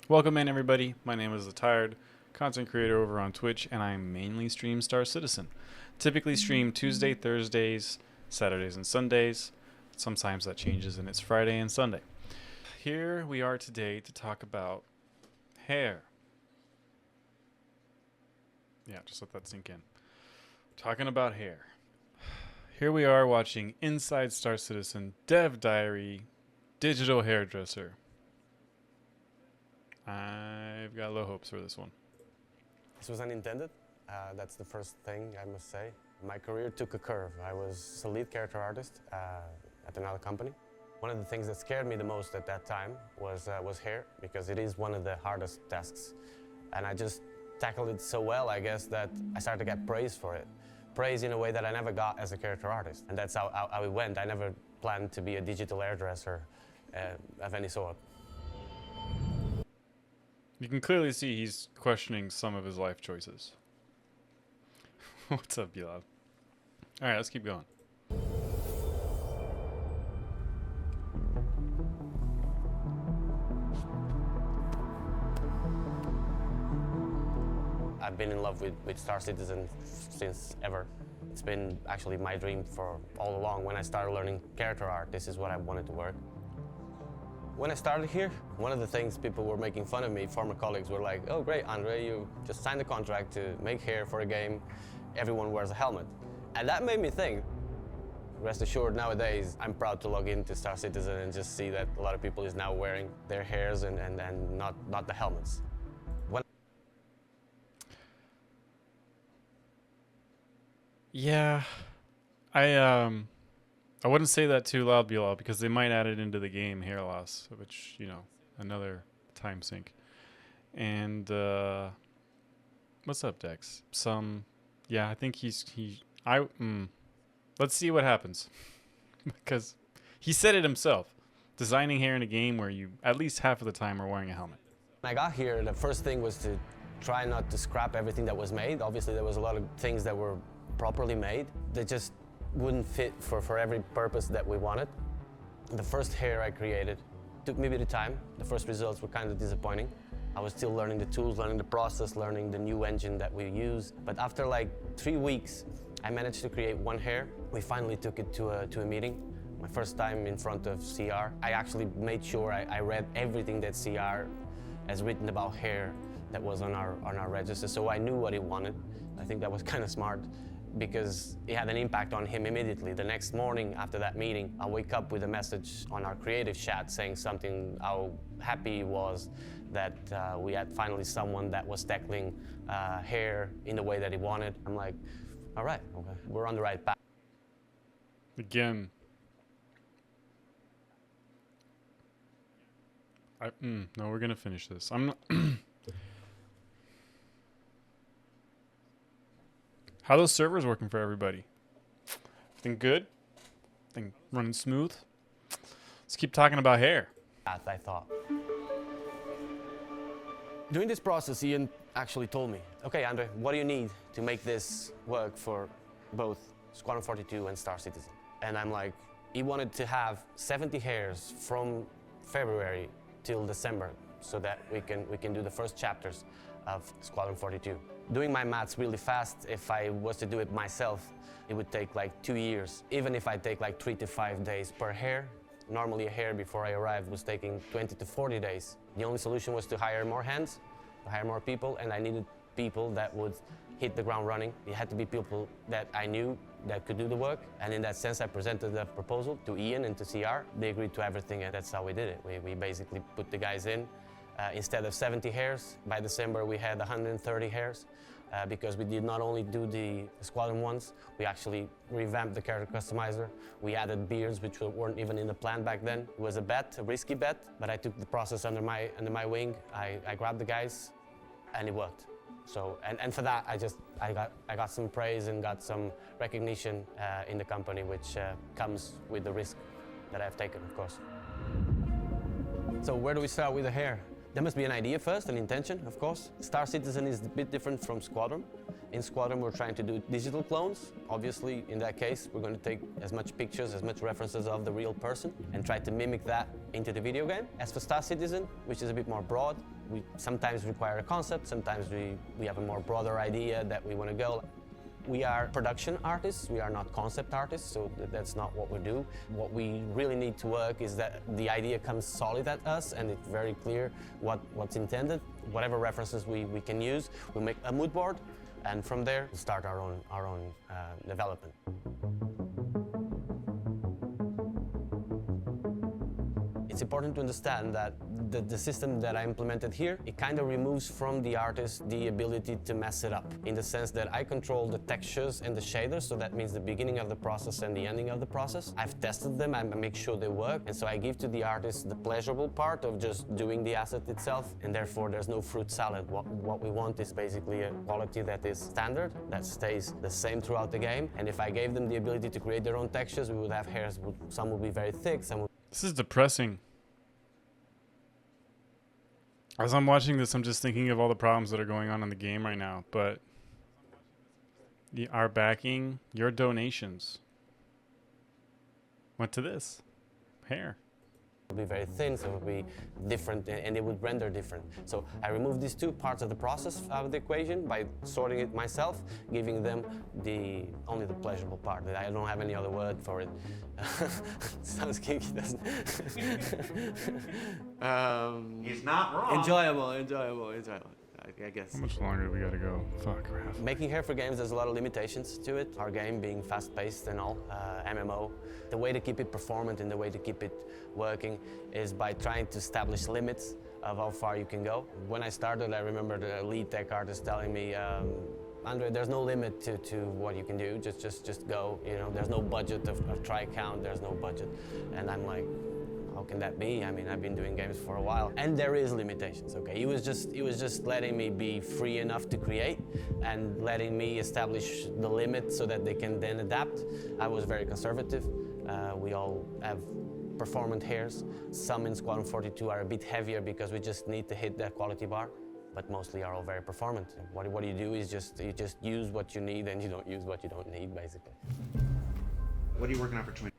Welcome in, everybody. My name is Letiredd, content creator over on Twitch, and I mainly stream Star Citizen. Typically stream Tuesday, Thursdays, Saturdays, and Sundays. Sometimes that changes and it's Friday and Sunday. Here we are today to talk about hair. Yeah, just let that sink in. Talking about hair. Here we are watching Inside Star Citizen Dev Diary Digital Hairdresser. I've got low hopes for this one. This was unintended. That's the first thing I must say. My career took a curve. I was a lead character artist at another company. One of the things that scared me the most at that time was hair, because it is one of the hardest tasks. And I just tackled it so well, I guess, that I started to get praise for it. Praise in a way that I never got as a character artist. And that's how it went. I never planned to be a digital hairdresser of any sort. You can clearly see he's questioning some of his life choices. What's up, Bilal? Alright, let's keep going. I've been in love with Star Citizen since ever. It's been actually my dream for all along. When I started learning character art, this is what I wanted to work. When I started here, one of the things people were making fun of me, former colleagues were like, "Oh great, Andre, you just signed a contract to make hair for a game. Everyone wears a helmet." And that made me think, rest assured, nowadays, I'm proud to log into Star Citizen and just see that a lot of people is now wearing their hairs and not the helmets. Yeah, I wouldn't say that too loud, Bilal, because they might add it into the game, hair loss, which, you know, another time sink. And what's up, Dex? Yeah, I think let's see what happens, because he said it himself. Designing hair in a game where you at least half of the time are wearing a helmet. When I got here, the first thing was to try not to scrap everything that was made. Obviously, there was a lot of things that were properly made that just wouldn't fit for every purpose that we wanted. The first hair I created took me a bit of time. The first results were kind of disappointing. I was still learning the tools, learning the process, learning the new engine that we use. But after like 3 weeks, I managed to create one hair. We finally took it to a meeting. My first time in front of CR. I actually made sure I read everything that CR has written about hair that was on our register, so I knew what he wanted. I think that was kind of smart, because it had an impact on him immediately. The next morning after that meeting, I wake up with a message on our creative chat saying something, how happy he was that we had finally someone that was tackling hair in the way that he wanted. I'm like, all right, okay, we're on the right path. Again, no, we're gonna finish this. I'm not. How are those servers working for everybody? Everything good? Everything running smooth? Let's keep talking about hair. I thought. During this process, Ian actually told me, "Okay, Andre, what do you need to make this work for both Squadron 42 and Star Citizen?" And I'm like, he wanted to have 70 hairs from February till December, so that we can do the first chapters of Squadron 42. Doing my maths really fast, if I was to do it myself, it would take like 2 years. Even if I take like 3 to 5 days per hair, normally a hair before I arrived was taking 20 to 40 days. The only solution was to hire more hands, to hire more people, and I needed people that would hit the ground running. It had to be people that I knew that could do the work, and in that sense I presented the proposal to Ian and to CR. They agreed to everything, and that's how we did it. We basically put the guys in. Instead of 70 hairs, by December we had 130 hairs, because we did not only do the squadron ones, we actually revamped the character customizer. We added beards, which weren't even in the plan back then. It was a bet, a risky bet, but I took the process under my wing. I grabbed the guys, and it worked. So, and for that, I got some praise and got some recognition in the company, which comes with the risk that I've taken, of course. So where do we start with the hair? There must be an idea first, an intention, of course. Star Citizen is a bit different from Squadron. In Squadron, we're trying to do digital clones. Obviously, in that case, we're going to take as much pictures, as much references of the real person and try to mimic that into the video game. As for Star Citizen, which is a bit more broad, We sometimes require a concept, sometimes we have a more broader idea that we want to go. We are production artists, we are not concept artists, so that's not what we do. What we really need to work is that the idea comes solid at us and it's very clear what's intended. Whatever references we can use, we make a mood board, and from there we start our own development. It's important to understand that the system that I implemented here, it kind of removes from the artist the ability to mess it up, in the sense that I control the textures and the shaders, so that means the beginning of the process and the ending of the process. I've tested them, I make sure they work, and so I give to the artist the pleasurable part of just doing the asset itself, and therefore there's no fruit salad. What we want is basically a quality that is standard, that stays the same throughout the game, and if I gave them the ability to create their own textures, we would have hairs, some would be very thick, some would... This is depressing. As I'm watching this, I'm just thinking of all the problems that are going on in the game right now. But our backing, your donations went to this. Hair. It would be very thin, so it would be different, and it would render different. So I removed these two parts of the process out of the equation by sorting it myself, giving them only the pleasurable part. I don't have any other word for it. Sounds kinky, doesn't it? He's not wrong. Enjoyable. I guess. How much longer do we gotta go? Fuck, Raph. Making hair for games, there's a lot of limitations to it. Our game being fast-paced and all, MMO. The way to keep it performant and the way to keep it working is by trying to establish limits of how far you can go. When I started, I remember the lead tech artist telling me, Andre, there's no limit to what you can do. Just go. You know, there's no budget of try count. There's no budget, and I'm like, how can that be? I mean, I've been doing games for a while, and there is limitations. Okay, it was just letting me be free enough to create, and letting me establish the limit so that they can then adapt. I was very conservative. We all have performant hairs. Some in Squadron 42 are a bit heavier because we just need to hit that quality bar, but mostly are all very performant. What you do is you just use what you need and you don't use what you don't need, basically. What are you working on for 20?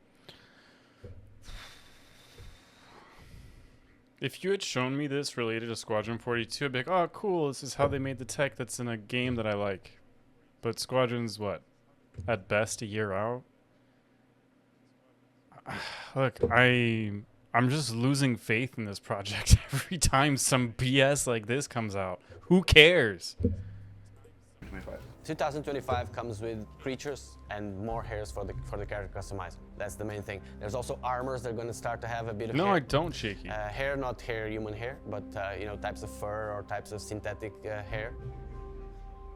If you had shown me this related to Squadron 42, I'd be like, oh, cool, this is how they made the tech that's in a game that I like. But Squadron's, what, at best a year out? Look, I'm just losing faith in this project every time some BS like this comes out. Who cares? 2025 comes with creatures and more hairs for the character customizer. That's the main thing. There's also armors that are going to start to have a bit of hair. No, I don't, Shaky. Hair, not hair, human hair, but you know, types of fur or types of synthetic hair.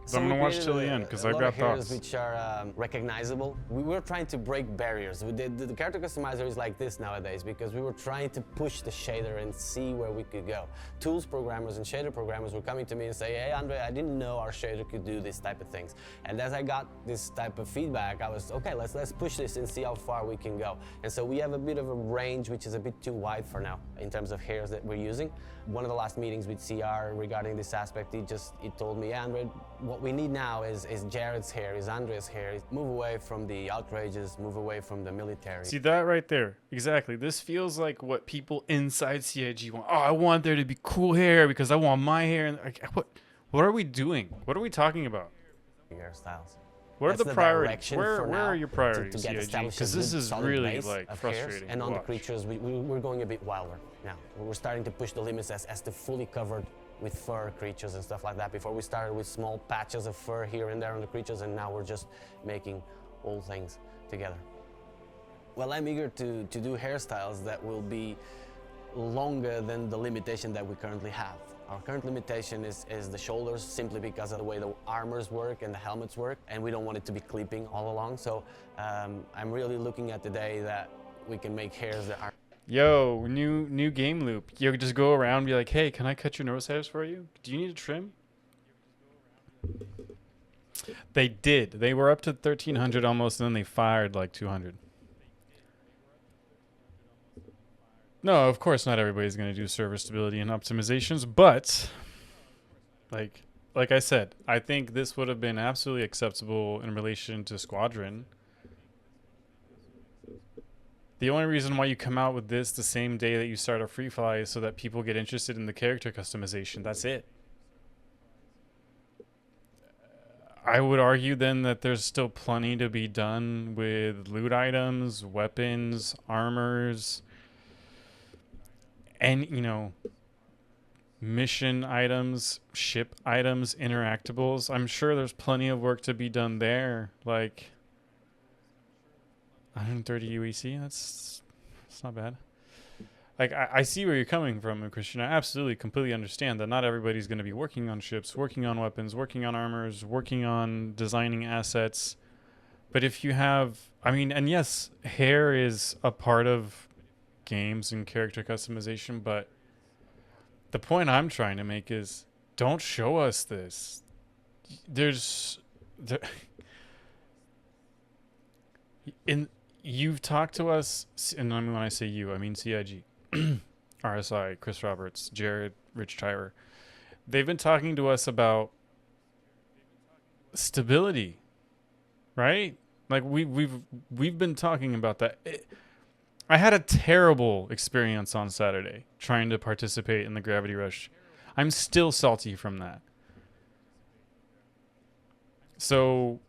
So I'm gonna watch till the end because I've got thoughts. Which are recognizable. We were trying to break barriers. The character customizer is like this nowadays because we were trying to push the shader and see where we could go. Tools programmers and shader programmers were coming to me and say, hey Andre, I didn't know our shader could do this type of things. And as I got this type of feedback, I was, okay, let's push this and see how far we can go. And so we have a bit of a range which is a bit too wide for now in terms of hairs that we're using. One of the last meetings with CR regarding this aspect, he told me, Andre, what we need now is Jared's hair, is Andre's hair. Move away from the outrages, move away from the military. See that right there? Exactly. This feels like what people inside CIG want. Oh, I want there to be cool hair because I want my hair. And like, what are we doing? What are we talking about? Hairstyles. What are the priorities? Where now are your priorities, to get CIG? Because this is really like frustrating. And on the creatures, we're going a bit wilder now. We're starting to push the limits as to fully covered with fur creatures and stuff like that. Before we started with small patches of fur here and there on the creatures, and now we're just making all things together. Well, I'm eager to do hairstyles that will be longer than the limitation that we currently have. Our current limitation is the shoulders, simply because of the way the armors work and the helmets work, and we don't want it to be clipping all along. So I'm really looking at the day that we can make hairs that are... Yo, new game loop. You just go around and be like, hey, can I cut your nose hairs for you? Do you need a trim? They did. They were up to 1,300 almost, and then they fired like 200. No, of course not everybody's going to do server stability and optimizations, but like I said, I think this would have been absolutely acceptable in relation to Squadron. The only reason why you come out with this the same day that you start a free fly is so that people get interested in the character customization. That's it. I would argue then that there's still plenty to be done with loot items, weapons, armors, and, you know, mission items, ship items, interactables. I'm sure there's plenty of work to be done there. Like 130 UEC, that's not bad. Like, I see where you're coming from, Christian. I absolutely, completely understand that not everybody's going to be working on ships, working on weapons, working on armors, working on designing assets. But if you have, I mean, and yes, hair is a part of games and character customization, but the point I'm trying to make is don't show us this. You've talked to us, and when I say you, I mean CIG. RSI, Chris Roberts, Jared, Rich Tyler. They've been talking to us about stability, right? Like we've been talking about that. I had a terrible experience on Saturday trying to participate in the Gravity Rush. I'm still salty from that. So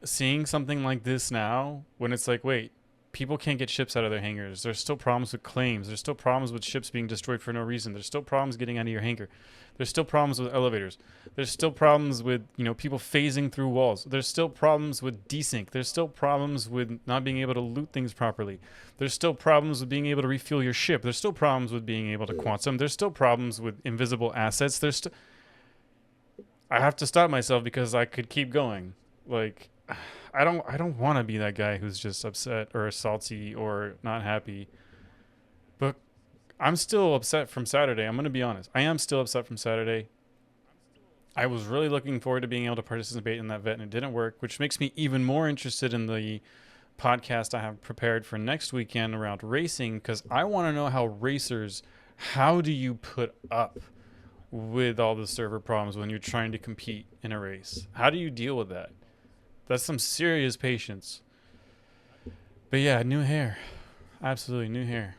seeing something like this now, when it's like, wait, people can't get ships out of their hangars. There's still problems with claims. There's still problems with ships being destroyed for no reason. There's still problems getting out of your hangar. There's still problems with elevators. There's still problems with, you know, people phasing through walls. There's still problems with desync. There's still problems with not being able to loot things properly. There's still problems with being able to refuel your ship. There's still problems with being able to quantum. There's still problems with invisible assets. I have to stop myself because I could keep going. Like, I don't want to be that guy who's just upset or salty or not happy. But I'm still upset from Saturday. I'm going to be honest. I am still upset from Saturday. I was really looking forward to being able to participate in that vet, and it didn't work, which makes me even more interested in the podcast I have prepared for next weekend around racing, because I want to know how do you put up with all the server problems when you're trying to compete in a race? How do you deal with that? That's some serious patience. But yeah, new hair. Absolutely new hair.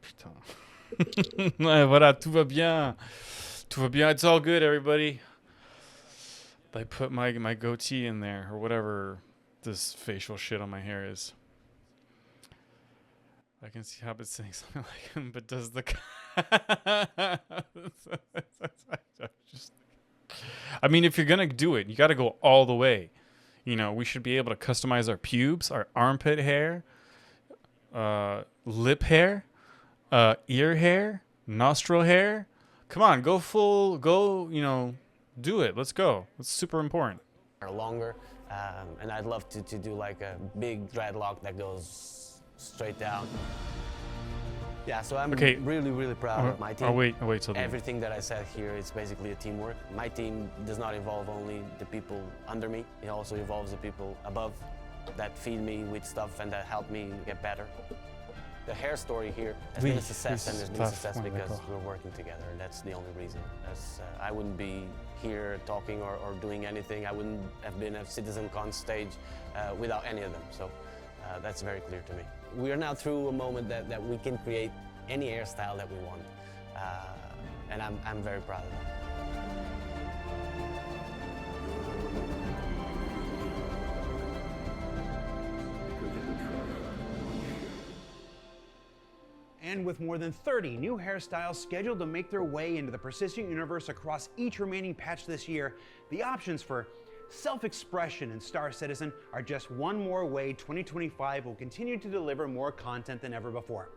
Putain. Voilà, tout va bien. Tout va bien. It's all good, everybody. I put my goatee in there, or whatever this facial shit on my hair is. I can see how it's saying something like him, but does the... I mean, if you're going to do it, you got to go all the way. You know, we should be able to customize our pubes, our armpit hair, lip hair, ear hair, nostril hair. Come on, you know, do it. Let's go. It's super important. Or longer, and I'd love to do like a big dreadlock that goes straight down. Yeah, so I'm really proud of my team. I'll wait till the Everything that I said here is basically a teamwork. My team does not involve only the people under me. It also involves the people above that feed me with stuff and that help me get better. The hair story here has been a success, and it's been a success because we're working together. That's the only reason. I wouldn't be here talking or doing anything. I wouldn't have been at CitizenCon stage without any of them. So that's very clear to me. We are now through a moment that we can create any hairstyle that we want. And I'm very proud of that. And with more than 30 new hairstyles scheduled to make their way into the persistent universe across each remaining patch this year, the options for self-expression in Star Citizen are just one more way 2025 will continue to deliver more content than ever before.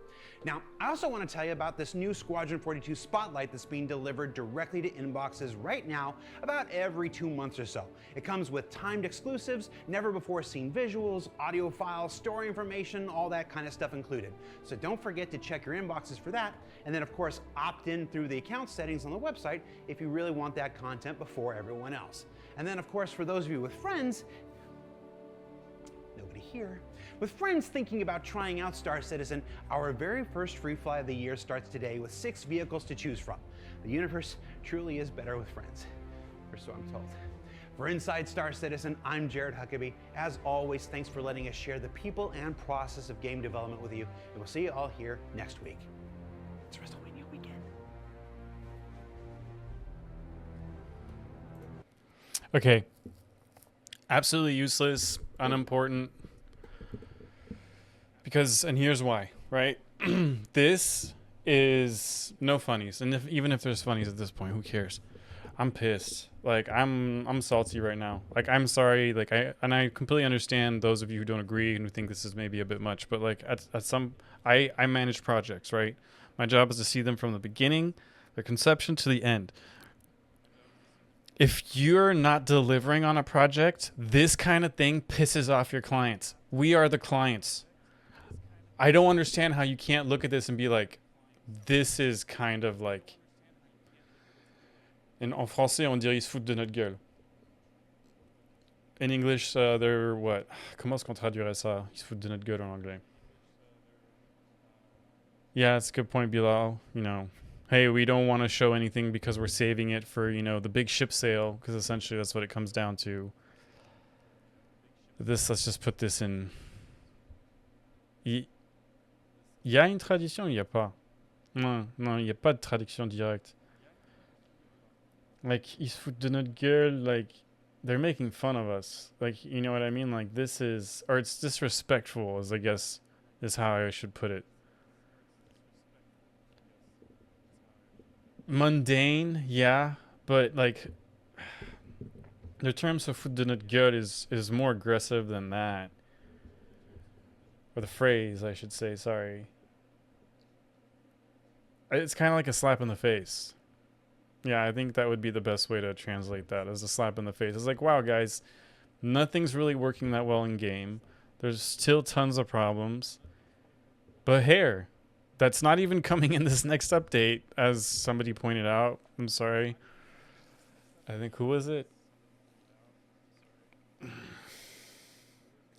Now, I also want to tell you about this new Squadron 42 Spotlight that's being delivered directly to inboxes right now about every 2 months or so. It comes with timed exclusives, never before seen visuals, audio files, story information, all that kind of stuff included. So don't forget to check your inboxes for that, and then of course opt in through the account settings on the website if you really want that content before everyone else. And then of course for those of you with friends, nobody here, with friends thinking about trying out Star Citizen, our very first free fly of the year starts today with 6 vehicles to choose from. The universe truly is better with friends, or so I'm told. For Inside Star Citizen, I'm Jared Huckabee. As always, thanks for letting us share the people and process of game development with you, and we'll see you all here next week. It's WrestleMania weekend. Okay. Absolutely useless, unimportant. Because, and here's why, right? This is no funnies. And even if there's funnies at this point, who cares? I'm pissed. Like, I'm salty right now. Like, I'm sorry. Like, I completely understand those of you who don't agree and who think this is maybe a bit much. But like, I manage projects, right? My job is to see them from the beginning, their conception, to the end. If you're not delivering on a project, this kind of thing pisses off your clients. We are the clients. I don't understand how you can't look at this and be like, this is kind of like... En français, on dirait ils se foutent de notre gueule. In English, they're what? Comment est-ce qu'on traduirait ça? Ils se foutent de notre gueule en anglais. Yeah, it's a good point, Bilal. You know, hey, we don't want to show anything because we're saving it for, you know, the big ship sale, because essentially that's what it comes down to. This, let's just put this in... Il y a une traduction, il n'y a pas. Non, il n'y a pas de traduction directe. Like, ils se foutent de notre gueule, like, they're making fun of us. Like, you know what I mean? Like, this is, or it's disrespectful, as I guess is how I should put it. Mundane, yeah, but like, the term se foutent de notre gueule is more aggressive than that. Or the phrase, I should say, sorry. It's kind of like a slap in the face. Yeah, I think that would be the best way to translate that, as a slap in the face. It's like, wow, guys, nothing's really working that well in game. There's still tons of problems. But hair, that's not even coming in this next update, as somebody pointed out. I'm sorry. I think, who was it?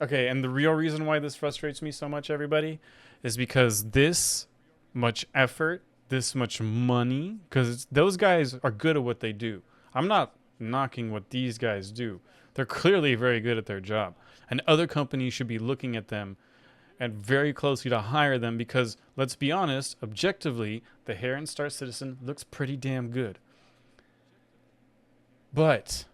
Okay, and the real reason why this frustrates me so much, everybody, is because this much effort, this much money, because those guys are good at what they do. I'm not knocking what these guys do. They're clearly very good at their job. And other companies should be looking at them and very closely to hire them because, let's be honest, objectively, the hair in Star Citizen looks pretty damn good. But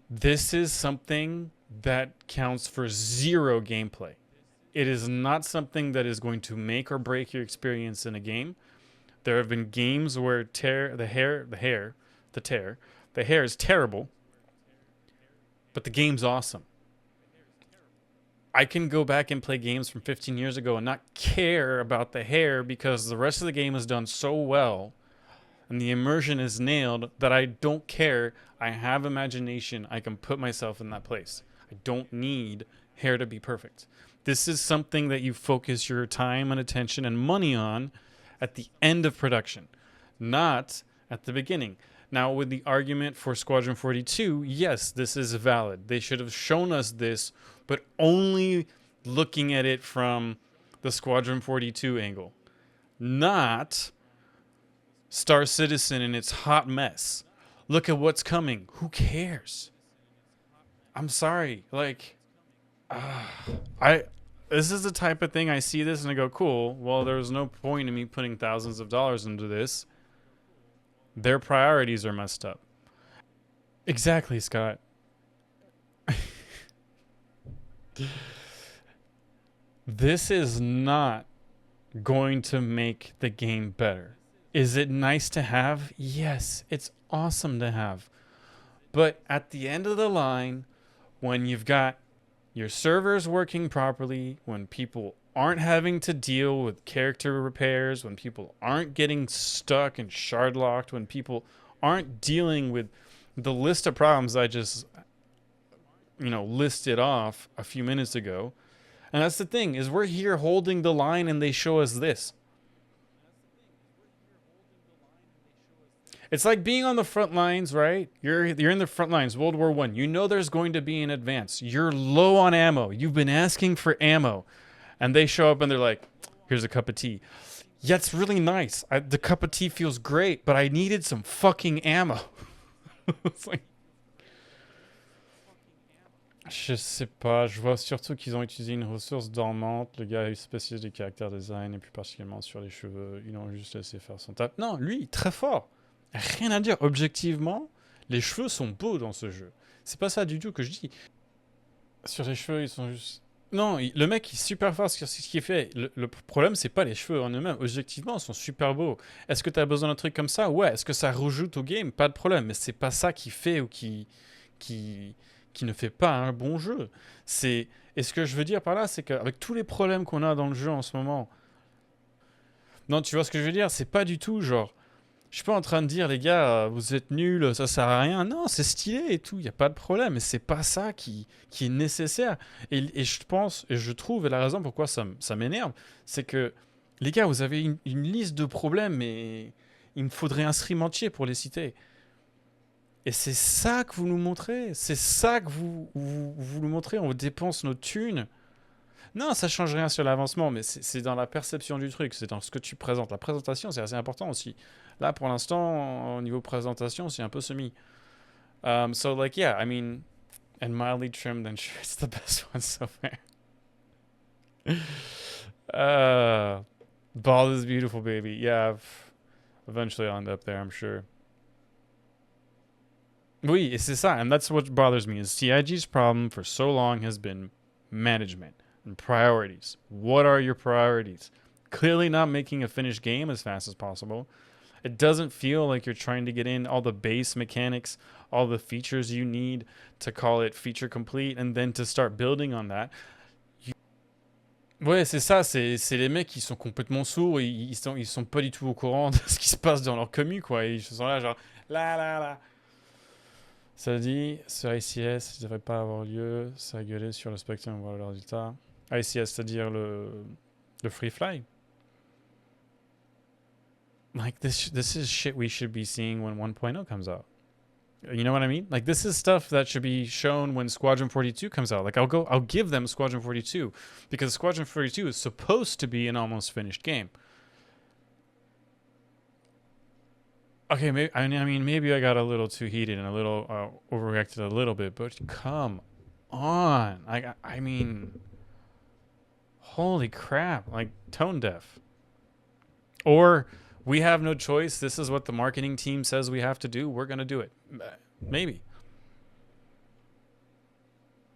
this is something that counts for zero gameplay. It is not something that is going to make or break your experience in a game. There have been games where the hair is terrible, but the game's awesome. I can go back and play games from 15 years ago and not care about the hair because the rest of the game is done so well and the immersion is nailed that I don't care. I have imagination. I can put myself in that place. I don't need hair to be perfect. This is something that you focus your time and attention and money on at the end of production, not at the beginning. Now, with the argument for Squadron 42, yes, this is valid. They should have shown us this, but only looking at it from the Squadron 42 angle, not Star Citizen in its hot mess. Look at what's coming. Who cares? I'm sorry. Like, this is the type of thing I see this and I go, cool. Well, there was no point in me putting thousands of dollars into this. Their priorities are messed up. Exactly, Scott. This is not going to make the game better. Is it nice to have? Yes, it's awesome to have. But at the end of the line, when you've got your servers working properly, when people aren't having to deal with character repairs, when people aren't getting stuck and shard locked, when people aren't dealing with the list of problems I just, listed off a few minutes ago. And that's the thing, is we're here holding the line and they show us this. It's like being on the front lines, right? You're in the front lines, World War I. You know there's going to be an advance. You're low on ammo. You've been asking for ammo. And they show up and they're like, here's a cup of tea. Yeah, it's really nice. The cup of tea feels great, but I needed some fucking ammo. It's like... Je sais pas, je vois surtout qu'ils ont utilisé une ressource dormante. Le gars est spécialiste du caractère design et plus particulièrement sur les cheveux. Ils l'ont juste laissé faire son taf. Non, lui, très fort. Rien à dire. Objectivement, les cheveux sont beaux dans ce jeu. C'est pas ça du tout que je dis. Sur les cheveux, ils sont juste... Non, le mec, il est super fort sur ce qu'il fait. Le problème, c'est pas les cheveux en eux-mêmes. Objectivement, ils sont super beaux. Est-ce que tu as besoin d'un truc comme ça? Ouais. Est-ce que ça rajoute au game? Pas de problème. Mais c'est pas ça qui fait ou qui ne fait pas un bon jeu. Et ce que je veux dire par là, c'est qu'avec tous les problèmes qu'on a dans le jeu en ce moment... Non, tu vois ce que je veux dire? C'est pas du tout genre... Je suis pas en train de dire, les gars, vous êtes nuls, ça sert à rien. Non, c'est stylé et tout, il n'y a pas de problème. Mais c'est pas ça qui est nécessaire. Et je pense, et je trouve, et la raison pourquoi ça m'énerve, c'est que, les gars, vous avez une liste de problèmes, mais il me faudrait un stream entier pour les citer. Et c'est ça que vous nous montrez. C'est ça que vous nous montrez. On dépense nos thunes. Non, ça change rien sur l'avancement, mais c'est dans la perception du truc, c'est dans ce que tu présentes. La présentation, c'est assez important aussi. Là, pour l'instant, au niveau présentation, c'est un peu semi. So, like, yeah, I mean, and mildly trimmed, and sure, it's the best one so far. Ball is beautiful, baby. Yeah, eventually I'll end up there, I'm sure. Oui, et c'est ça, and that's what bothers me, is CIG's problem for so long has been management. And priorities. What are your priorities? Clearly not making a finished game as fast as possible. It doesn't feel like you're trying to get in all the base mechanics, all the features you need to call it feature complete, and then to start building on that. Ouais, c'est ça, c'est les mecs qui sont complètement sourds, et ils sont pas du tout au courant de ce qui se passe dans leur commu, quoi. Et ils sont là, genre, là. Ça dit, sur ICS, ça devrait pas avoir lieu, ça a gueulé sur le spectrum, on voit le résultat. ICS, c'est-à-dire le free fly. Like, this is shit we should be seeing when 1.0 comes out. You know what I mean? Like, this is stuff that should be shown when Squadron 42 comes out. Like, I'll give them Squadron 42 because Squadron 42 is supposed to be an almost finished game. Okay, maybe I got a little too heated and a little overreacted a little bit, but come on. I mean, holy crap, like tone deaf. Or we have no choice. This is what the marketing team says we have to do. We're going to do it. Maybe.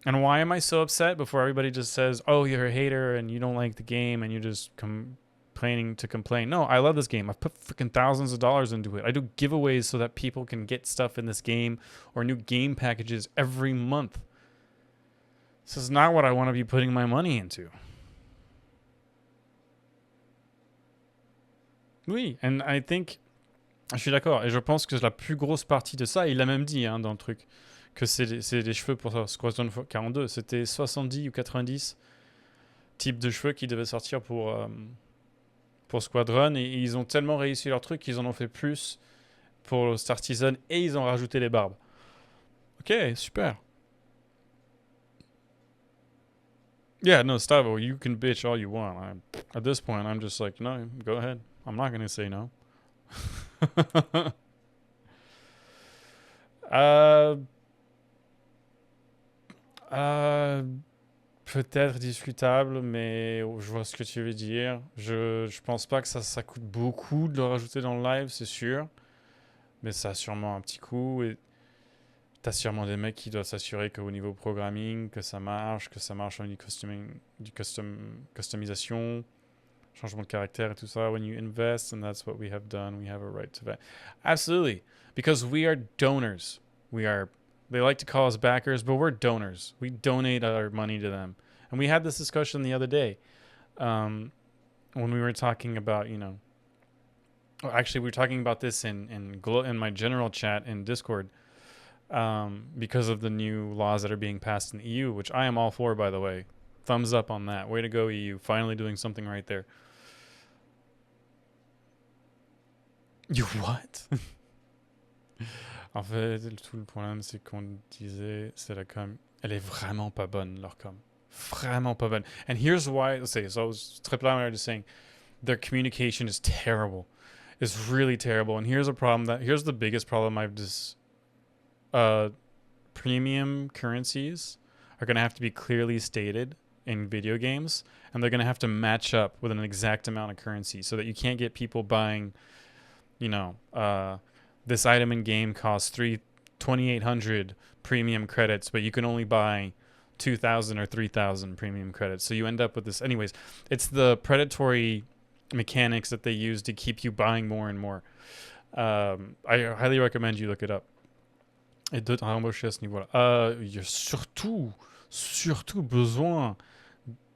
And why am I so upset before everybody just says, oh, you're a hater and you don't like the game and you're just complaining to complain? No, I love this game. I've put freaking thousands of dollars into it. I do giveaways so that people can get stuff in this game or new game packages every month. This is not what I want to be putting my money into. Oui, and I think... Je suis d'accord, et je pense que la plus grosse partie de ça, il l'a même dit dans le truc, que c'est des cheveux pour Squadron 42. C'était 70 ou 90 types de cheveux qui devaient sortir pour Squadron, et ils ont tellement réussi leur truc qu'ils en ont fait plus pour Star Citizen, et ils ont rajouté les barbes. Ok, super. Yeah, no, Stavo, you can bitch all you want. At this point, I'm just like, no, go ahead. I'm not going to say no. Peut-être discutable, mais je vois ce que tu veux dire. Je pense pas que ça coûte beaucoup de le rajouter dans le live, c'est sûr. Mais ça a sûrement un petit coût. Et t'as sûrement des mecs qui doivent s'assurer qu'au niveau programming, que ça marche au niveau customisation, changement de caractère et tout ça. When you invest, and that's what we have done, we have a right to that. Absolutely. Because we are donors. They like to call us backers, but we're donors. We donate our money to them. And we had this discussion the other day when we were talking about, actually we were talking about this in my general chat in Discord because of the new laws that are being passed in the EU, which I am all for, by the way. Thumbs up on that. Way to go, EU. Finally doing something right there. You what? En fait, tout le problème, c'est qu'on disait, c'est la com. Elle est vraiment pas bonne, leur com. Vraiment pas bonne. And here's why, so I was triple just saying, their communication is terrible. It's really terrible. And here's the biggest problem I've just premium currencies are going to have to be clearly stated in video games, and they're going to have to match up with an exact amount of currency so that you can't get people buying, this item in game costs 2,800 premium credits, but you can only buy 2,000 or 3,000 premium credits. So you end up with this. Anyways, it's the predatory mechanics that they use to keep you buying more and more. I highly recommend you look it up. Et d'autres embaucher à ce niveau-là. Il y a surtout besoin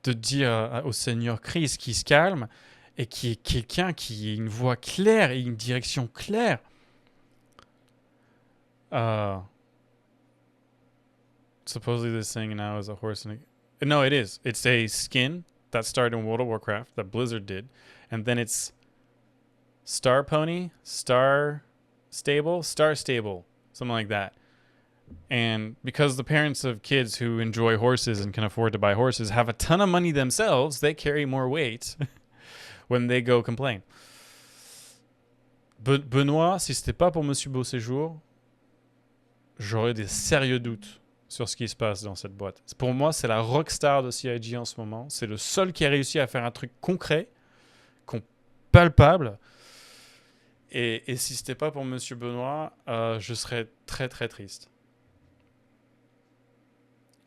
de dire au Seigneur Christ qui se calme et qui est quelqu'un qui a une voix claire et une direction claire. Supposedly this thing now is a horse and a... No, it is. It's a skin that started in World of Warcraft that Blizzard did. And then it's Star Pony, Star Stable, something like that. And because the parents of kids who enjoy horses and can afford to buy horses have a ton of money themselves, they carry more weight when they go complain. Benoît, si c'était pas pour Monsieur Beauséjour, j'aurais des sérieux doutes sur ce qui se passe dans cette boîte. Pour moi, c'est la rockstar de CIG en ce moment. C'est le seul qui a réussi à faire un truc concret, palpable. Et si c'était pas pour Monsieur Benoît, je serais très très triste.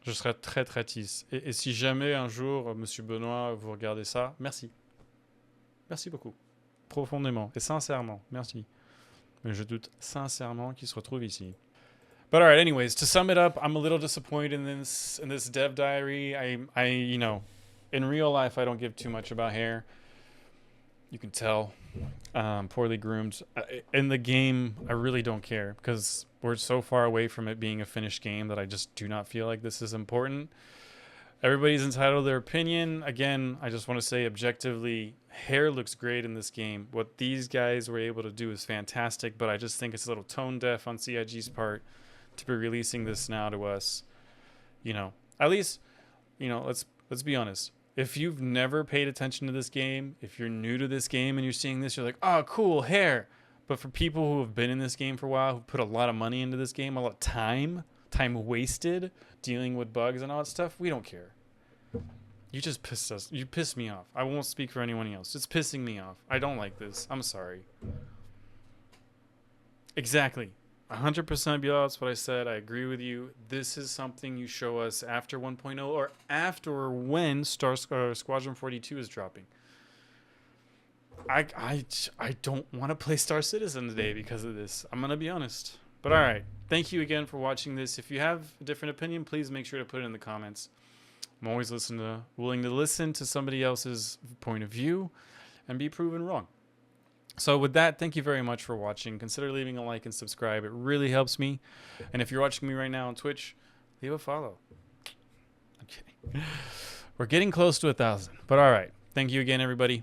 Je serais très très triste. Et si jamais un jour, Monsieur Benoît, vous regardez ça, merci. Merci beaucoup. Profondément et sincèrement. Merci. Mais je doute sincèrement qu'il se retrouve ici. But all right, anyways, to sum it up, I'm a little disappointed in this dev diary. I in real life, I don't give too much about hair. You can tell. Poorly groomed. In the game, I really don't care because we're so far away from it being a finished game that I just do not feel like this is important. Everybody's entitled to their opinion. Again, I just want to say objectively, hair looks great in this game. What these guys were able to do is fantastic, but I just think it's a little tone deaf on CIG's part to be releasing this now to us. At least, let's be honest. If you've never paid attention to this game, if you're new to this game and you're seeing this, you're like, oh, cool, hair. But for people who have been in this game for a while, who put a lot of money into this game, a lot of time wasted dealing with bugs and all that stuff, we don't care. You just pissed us. You pissed me off. I won't speak for anyone else. It's pissing me off. I don't like this. I'm sorry. Exactly. 100% Bilal, that's what I said. I agree with you. This is something you show us after 1.0 or after or when Squadron 42 is dropping. I don't want to play Star Citizen today because of this. I'm going to be honest. But all right. Thank you again for watching this. If you have a different opinion, please make sure to put it in the comments. I'm always willing to listen to somebody else's point of view and be proven wrong. So with that, thank you very much for watching. Consider leaving a like and subscribe. It really helps me. And if you're watching me right now on Twitch, leave a follow. I'm kidding. We're getting close to 1,000. But all right. Thank you again, everybody.